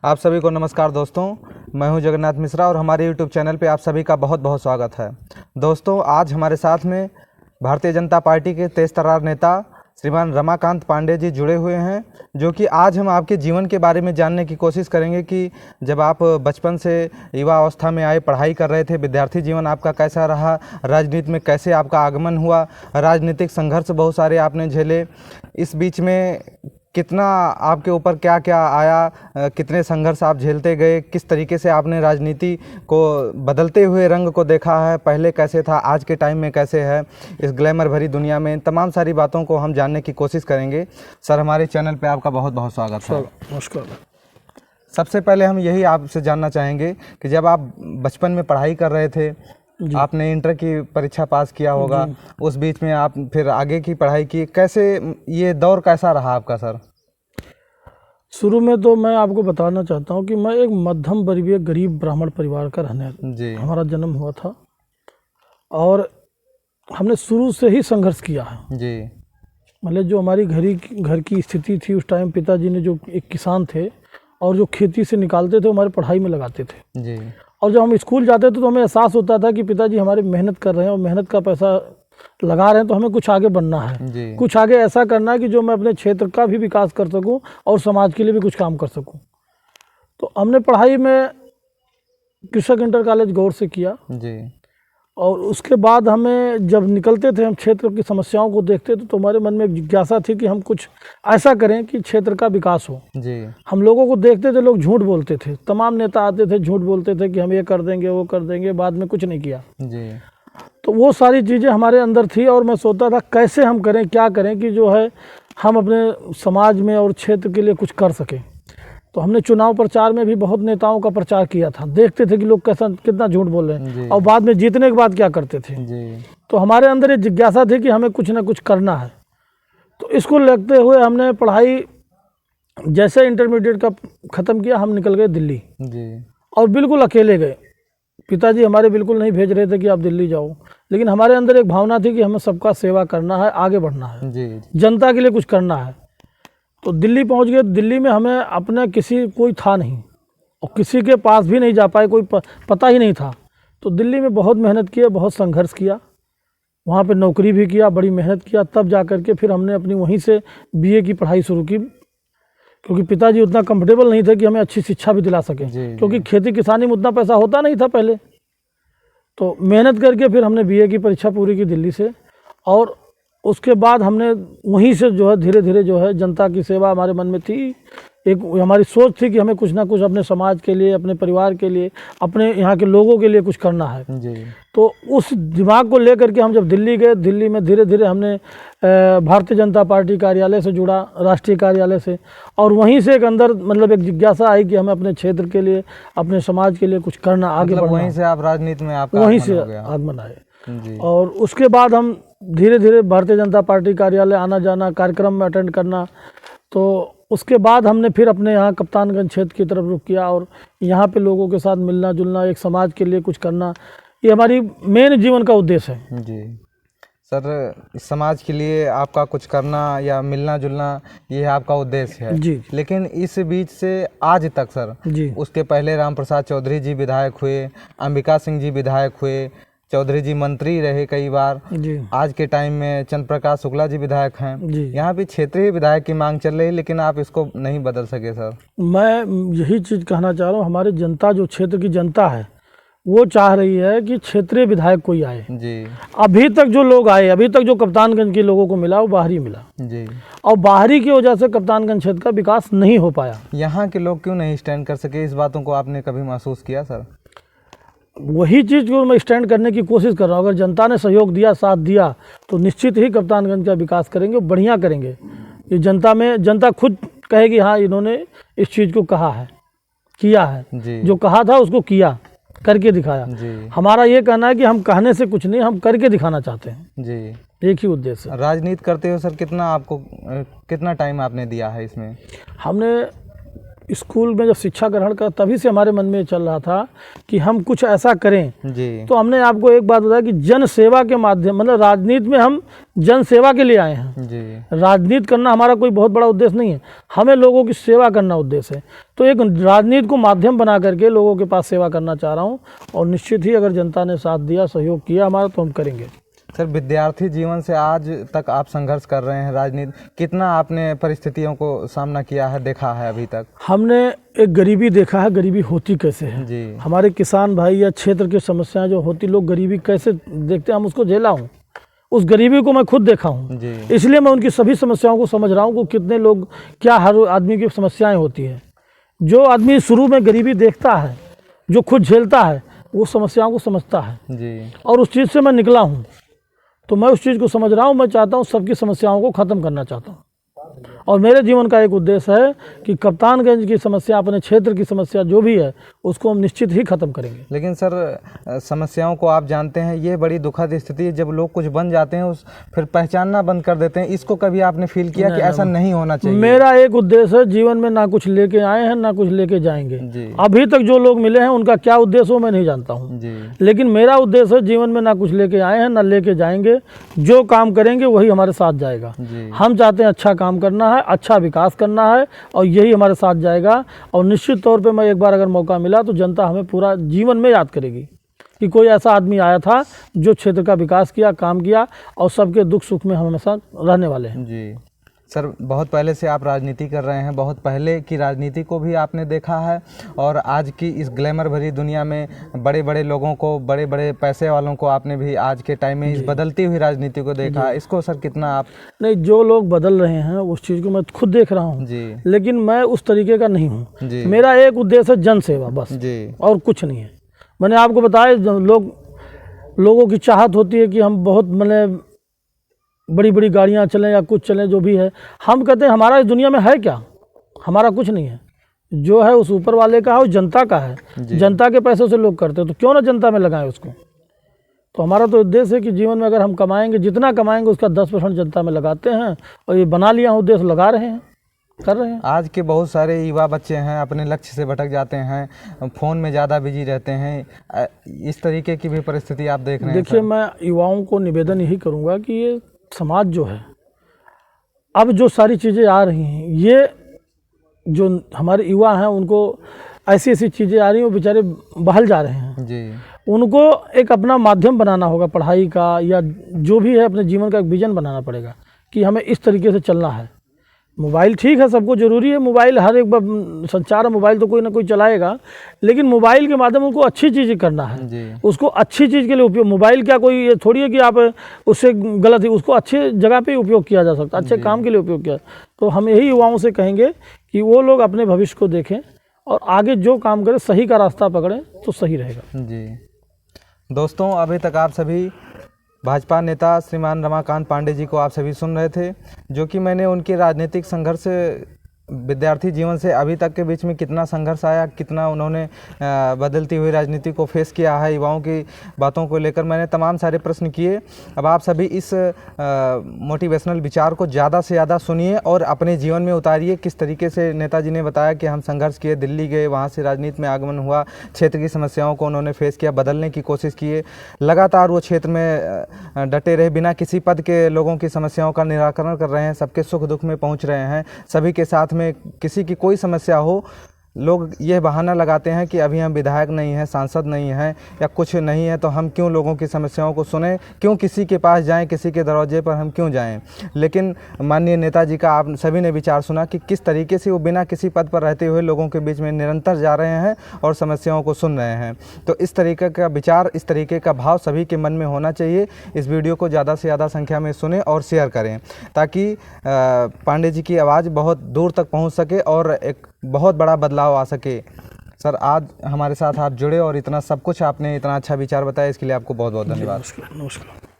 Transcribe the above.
आप सभी को नमस्कार दोस्तों, मैं हूं जगन्नाथ मिश्रा और हमारे YouTube चैनल पे आप सभी का बहुत बहुत स्वागत है। दोस्तों, आज हमारे साथ में भारतीय जनता पार्टी के तेज तर्रार नेता श्रीमान रमाकांत पांडे जी जुड़े हुए हैं, जो कि आज हम आपके जीवन के बारे में जानने की कोशिश करेंगे कि जब आप बचपन से युवा अवस्था में आए, पढ़ाई कर रहे थे, विद्यार्थी जीवन आपका कैसा रहा, राजनीति में कैसे आपका आगमन हुआ, राजनीतिक संघर्ष बहुत सारे आपने झेले, इस बीच में कितना आपके ऊपर क्या क्या आया, कितने संघर्ष आप झेलते गए, किस तरीके से आपने राजनीति को बदलते हुए रंग को देखा है, पहले कैसे था, आज के टाइम में कैसे है, इस ग्लैमर भरी दुनिया में तमाम सारी बातों को हम जानने की कोशिश करेंगे। सर, हमारे चैनल पे आपका बहुत बहुत स्वागत है। नमस्कार। सबसे पहले हम यही आपसे जानना चाहेंगे कि जब आप बचपन में पढ़ाई कर रहे थे, आपने इंटर की परीक्षा पास किया होगा, उस बीच में आप फिर आगे की पढ़ाई की, कैसे ये दौर कैसा रहा आपका सर? शुरू में तो मैं आपको बताना चाहता हूँ कि मैं एक मध्यम वर्गीय गरीब ब्राह्मण परिवार का रहने हमारा जन्म हुआ था और हमने शुरू से ही संघर्ष किया है जी। मतलब जो हमारी घर की स्थिति थी उस टाइम, पिताजी ने जो एक किसान थे और जो खेती से निकालते थे हमारे पढ़ाई में लगाते थे जी। और जब हम स्कूल जाते थे तो हमें एहसास होता था कि पिताजी हमारे मेहनत कर रहे हैं और मेहनत का पैसा लगा रहे हैं, तो हमें कुछ आगे बढ़ना है, कुछ आगे ऐसा करना है कि जो मैं अपने क्षेत्र का भी विकास कर सकूं और समाज के लिए भी कुछ काम कर सकूं। तो हमने पढ़ाई में कृषक इंटर कॉलेज गौर से किया जी। और उसके बाद हमें जब निकलते थे, हम क्षेत्र की समस्याओं को देखते थे, तो हमारे मन में जिज्ञासा थी कि हम कुछ ऐसा करें कि क्षेत्र का विकास हो जी। हम लोगों को देखते थे, लोग झूठ बोलते थे, तमाम नेता आते थे, झूठ बोलते थे कि हम ये कर देंगे वो कर देंगे, बाद में कुछ नहीं किया जी। तो वो सारी चीज़ें हमारे अंदर थी और मैं सोचता था कैसे हम करें, क्या करें कि जो है हम अपने समाज में और क्षेत्र के लिए कुछ कर सकें। तो हमने चुनाव प्रचार में भी बहुत नेताओं का प्रचार किया था, देखते थे कि लोग कितना झूठ बोल रहे हैं और बाद में जीतने के बाद क्या करते थे जी। तो हमारे अंदर ये जिज्ञासा थी कि हमें कुछ ना कुछ करना है। तो इसको लेते हुए हमने पढ़ाई जैसे इंटरमीडिएट का ख़त्म किया, हम निकल गए दिल्ली जी। और बिल्कुल अकेले गए। पिताजी हमारे बिल्कुल नहीं भेज रहे थे कि आप दिल्ली जाओ, लेकिन हमारे अंदर एक भावना थी कि हमें सबका सेवा करना है, आगे बढ़ना है जी। जनता के लिए कुछ करना है। तो दिल्ली पहुंच गए। दिल्ली में हमें अपना कोई था नहीं और किसी के पास भी नहीं जा पाए, कोई पता ही नहीं था। तो दिल्ली में बहुत मेहनत किया, बहुत संघर्ष किया, वहाँ पे नौकरी भी किया, बड़ी मेहनत किया, तब जा कर के फिर हमने अपनी वहीं से बीए की पढ़ाई शुरू की, क्योंकि पिताजी उतना कंफर्टेबल नहीं थे कि हमें अच्छी शिक्षा भी दिला सके, क्योंकि खेती किसानी में उतना पैसा होता नहीं था पहले। तो मेहनत करके फिर हमने बीए की परीक्षा पूरी की दिल्ली से, और उसके बाद हमने वहीं से जो है धीरे धीरे जो है जनता की सेवा हमारे मन में थी। एक हमारी सोच थी कि हमें कुछ ना कुछ अपने समाज के लिए, अपने परिवार के लिए, अपने यहाँ के लोगों के लिए कुछ करना है जी। तो उस दिमाग को लेकर के हम जब दिल्ली गए, दिल्ली में धीरे धीरे हमने भारतीय जनता पार्टी कार्यालय से जुड़ा, राष्ट्रीय कार्यालय से, और वहीं से एक अंदर मतलब एक जिज्ञासा आई कि हमें अपने क्षेत्र के लिए, अपने समाज के लिए कुछ करना, आगे बढ़ना। वहीं से आप राजनीति में आपका वहीं से आगमन आए। और उसके बाद हम धीरे धीरे भारतीय जनता पार्टी कार्यालय आना जाना, कार्यक्रम में अटेंड करना। तो उसके बाद हमने फिर अपने यहाँ कप्तानगंज क्षेत्र की तरफ रुख किया और यहाँ पे लोगों के साथ मिलना जुलना, एक समाज के लिए कुछ करना, ये हमारी मेन जीवन का उद्देश्य है जी। सर, समाज के लिए आपका कुछ करना या मिलना जुलना, ये आपका उद्देश्य है जी। लेकिन इस बीच से आज तक सर जी, उसके पहले राम प्रसाद चौधरी जी विधायक हुए, अंबिका सिंह जी विधायक हुए, चौधरी जी मंत्री रहे कई बार जी। आज के टाइम में चंद्र प्रकाश शुक्ला जी विधायक हैं जी। यहाँ भी क्षेत्रीय विधायक की मांग चल रही है, लेकिन आप इसको नहीं बदल सके सर। मैं यही चीज़ कहना चाह रहा हूँ, हमारे जनता, जो क्षेत्र की जनता है, वो चाह रही है कि क्षेत्रीय विधायक कोई आए जी। अभी तक जो लोग आए, अभी तक जो कप्तानगंज के लोगों को मिला वो बाहरी मिला जी। और बाहरी की वजह से कप्तानगंज क्षेत्र का विकास नहीं हो पाया। यहाँ के लोग क्यों नहीं स्टैंड कर सके, इस बातों को आपने कभी महसूस किया सर? वही चीज़ को मैं स्टैंड करने की कोशिश कर रहा हूँ। अगर जनता ने सहयोग दिया, साथ दिया, तो निश्चित ही कप्तानगंज का विकास करेंगे, बढ़िया करेंगे। ये जनता खुद कहेगी हाँ, इन्होंने इस चीज़ को कहा है, किया है जी। जो कहा था उसको किया, करके दिखाया जी। हमारा ये कहना है कि हम कहने से कुछ नहीं, हम करके दिखाना चाहते हैं जी। एक ही उद्देश्य। राजनीति करते हो सर, कितना टाइम आपने दिया है इसमें? हमने स्कूल में जब शिक्षा ग्रहण कर तभी से हमारे मन में चल रहा था कि हम कुछ ऐसा करें। जी। तो हमने आपको एक बात बताया कि जन सेवा के माध्यम, मतलब राजनीति में हम जन सेवा के लिए आए हैं जी। राजनीति करना हमारा कोई बहुत बड़ा उद्देश्य नहीं है, हमें लोगों की सेवा करना उद्देश्य है। तो एक राजनीति को माध्यम बना करके लोगों के पास सेवा करना चाह रहा हूँ, और निश्चित ही अगर जनता ने साथ दिया, सहयोग किया हमारा, तो हम करेंगे। सर, विद्यार्थी जीवन से आज तक आप संघर्ष कर रहे हैं राजनीति, कितना आपने परिस्थितियों को सामना किया है, देखा है अभी तक? हमने एक गरीबी देखा है, गरीबी होती कैसे है जी। हमारे किसान भाई या क्षेत्र की समस्याएं जो होती, लोग गरीबी कैसे देखते हैं, हम उसको झेला हूँ, उस गरीबी को मैं खुद देखा हूँ, इसलिए मैं उनकी सभी समस्याओं को समझ रहा हूँ कि कितने लोग, क्या हर आदमी की समस्याएं होती है। जो आदमी शुरू में गरीबी देखता है, जो खुद झेलता है, वो समस्याओं को समझता है जी। और उस चीज़ से मैं निकला हूँ, तो मैं उस चीज़ को समझ रहा हूँ। मैं चाहता हूँ सबकी समस्याओं को ख़त्म करना चाहता हूँ, और मेरे जीवन का एक उद्देश्य है कि कप्तानगंज की समस्या, अपने क्षेत्र की समस्या जो भी है, उसको हम निश्चित ही ख़त्म करेंगे। लेकिन सर, समस्याओं को आप जानते हैं, ये बड़ी दुखद स्थिति है जब लोग कुछ बन जाते हैं फिर पहचानना बंद कर देते हैं। इसको कभी आपने फील किया कि ऐसा नहीं होना चाहिए? मेरा एक उद्देश्य है, जीवन में ना कुछ लेके आए हैं ना कुछ लेके जाएंगे। अभी तक जो लोग मिले हैं उनका क्या उद्देश्य हो मैं नहीं जानता हूँ, लेकिन मेरा उद्देश्य है, जीवन में ना कुछ लेके आए हैं ना लेके जाएंगे, जो काम करेंगे वही हमारे साथ जाएगा। हम चाहते हैं अच्छा काम करना है, अच्छा विकास करना है, और यही हमारे साथ जाएगा। और निश्चित तौर पे मैं एक बार अगर मौका मिला तो जनता हमें पूरा जीवन में याद करेगी कि कोई ऐसा आदमी आया था जो क्षेत्र का विकास किया, काम किया, और सबके दुख सुख में हम हमेशा रहने वाले हैं। जी। सर, बहुत पहले से आप राजनीति कर रहे हैं, बहुत पहले की राजनीति को भी आपने देखा है, और आज की इस ग्लैमर भरी दुनिया में बड़े बड़े लोगों को, बड़े बड़े पैसे वालों को आपने भी आज के टाइम में इस बदलती हुई राजनीति को देखा है। इसको सर कितना आप? नहीं, जो लोग बदल रहे हैं उस चीज़ को मैं खुद देख रहा हूँ जी, लेकिन मैं उस तरीके का नहीं हूँ। मेरा एक उद्देश्य है जन सेवा बस जी, और कुछ नहीं है। मैंने आपको बताया, लोगों की चाहत होती है कि हम बहुत, मतलब बड़ी बड़ी गाड़ियां चलें या कुछ चलें, जो भी है, हम कहते हैं हमारा इस दुनिया में है क्या? हमारा कुछ नहीं है, जो है उस ऊपर वाले का है, वो जनता का है। जनता के पैसों से लोग करते हैं, तो क्यों ना जनता में लगाएं उसको। तो हमारा तो उद्देश्य है कि जीवन में अगर हम कमाएंगे, जितना कमाएंगे उसका 10% जनता में लगाते हैं, और ये बना लिया उद्देश्य, लगा रहे हैं, कर रहे हैं। आज के बहुत सारे युवा बच्चे हैं, अपने लक्ष्य से भटक जाते हैं, फ़ोन में ज़्यादा बिजी रहते हैं, इस तरीके की भी परिस्थिति आप देख रहे हैं? देखिए, मैं युवाओं को निवेदन यही करूँगा कि ये समाज जो है, अब जो सारी चीज़ें आ रही हैं, ये जो हमारे युवा हैं उनको ऐसी ऐसी चीज़ें आ रही हैं, वो बेचारे बहल जा रहे हैं जी। उनको एक अपना माध्यम बनाना होगा, पढ़ाई का या जो भी है, अपने जीवन का एक विजन बनाना पड़ेगा कि हमें इस तरीके से चलना है। मोबाइल ठीक है, सबको ज़रूरी है मोबाइल, हर एक संचार मोबाइल तो कोई ना कोई चलाएगा, लेकिन मोबाइल के माध्यम उनको अच्छी चीज़ें करना है जी। उसको अच्छी चीज़ के लिए उपयोग, मोबाइल क्या कोई ये थोड़ी है कि आप उससे गलत ही, उसको अच्छे जगह पे उपयोग किया जा सकता है, अच्छे काम के लिए उपयोग किया। तो हम यही युवाओं से कहेंगे कि वो लोग अपने भविष्य को देखें और आगे जो काम करें सही का रास्ता पकड़ें तो सही रहेगा जी। दोस्तों, अभी तक आप सभी भाजपा नेता श्रीमान रमाकांत पांडे जी को आप सभी सुन रहे थे, जो कि मैंने उनके राजनीतिक संघर्ष, विद्यार्थी जीवन से अभी तक के बीच में कितना संघर्ष आया, कितना उन्होंने बदलती हुई राजनीति को फेस किया है, युवाओं की बातों को लेकर मैंने तमाम सारे प्रश्न किए। अब आप सभी इस मोटिवेशनल विचार को ज़्यादा से ज़्यादा सुनिए और अपने जीवन में उतारिए। किस तरीके से नेताजी ने बताया कि हम संघर्ष किए, दिल्ली गए, वहाँ से राजनीति में आगमन हुआ, क्षेत्र की समस्याओं को उन्होंने फेस किया, बदलने की कोशिश किए, लगातार वो क्षेत्र में डटे रहे, बिना किसी पद के लोगों की समस्याओं का निराकरण कर रहे हैं, सबके सुख दुख में पहुँच रहे हैं। सभी के साथ में किसी की कोई समस्या हो, लोग यह बहाना लगाते हैं कि अभी हम विधायक नहीं हैं, सांसद नहीं हैं या कुछ नहीं है, तो हम क्यों लोगों की समस्याओं को सुने, क्यों किसी के पास जाएं, किसी के दरवाजे पर हम क्यों जाएं। लेकिन माननीय नेताजी का आप सभी ने विचार सुना कि किस तरीके से वो बिना किसी पद पर रहते हुए लोगों के बीच में निरंतर जा रहे हैं और समस्याओं को सुन रहे हैं। तो इस तरीके का विचार, इस तरीके का भाव सभी के मन में होना चाहिए। इस वीडियो को ज़्यादा से ज़्यादा संख्या में सुने और शेयर करें, ताकि पांडे जी की आवाज़ बहुत दूर तक पहुँच सके और एक बहुत बड़ा बदलाव आ सके। सर, आज हमारे साथ आप जुड़े और इतना सब कुछ आपने, इतना अच्छा विचार बताया, इसके लिए आपको बहुत बहुत धन्यवाद। नमस्कार।